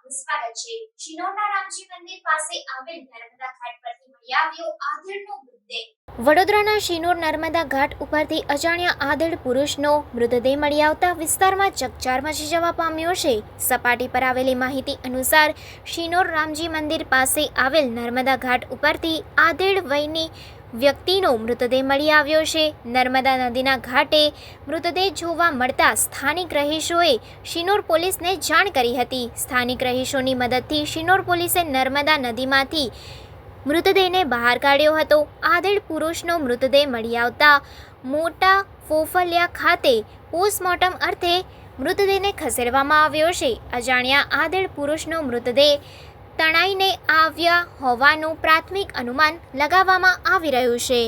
વિસ્ફોટ છે। શિનોરના રામજી મંદિર પાસે આવેલ નર્મદા ઘાટ પરથી મળી આવ્યો આધેડનો મૃતદેહ। વડોદરાના શિનોર નર્મદા ઘાટ ઉપરથી અજાણ્યા આધેડ પુરુષનો મૃતદેહ મળી આવતા વિસ્તારમાં ચકચાર મચી જવા પામ્યો છે। સપાટી પર આવેલી માહિતી અનુસાર શિનોર રામજી મંદિર પાસે આવેલ નર્મદા ઘાટ ઉપરથી આધેડ વયની વ્યક્તિનો મૃતદેહ મળી આવ્યો છે। નર્મદા નદીના ઘાટે મૃતદેહ જોવા મળતા સ્થાનિક રહીશોએ શિનોર પોલીસને જાણ કરી હતી। સ્થાનિક રહીશોની મદદથી શિનોર પોલીસે નર્મદા નદીમાંથી મૃતદેહને બહાર કાઢ્યો હતો। આધેડ પુરુષનો મૃતદેહ મળી આવતા મોટા ફોફલિયા ખાતે પોસ્ટમોર્ટમ અર્થે મૃતદેહને ખસેડવામાં આવ્યો છે। અજાણ્યા આધેડ પુરુષનો મૃતદેહ તણાઈને આવ્યા હોવાનું પ્રાથમિક અનુમાન લગાવવામાં આવી રહ્યું છે।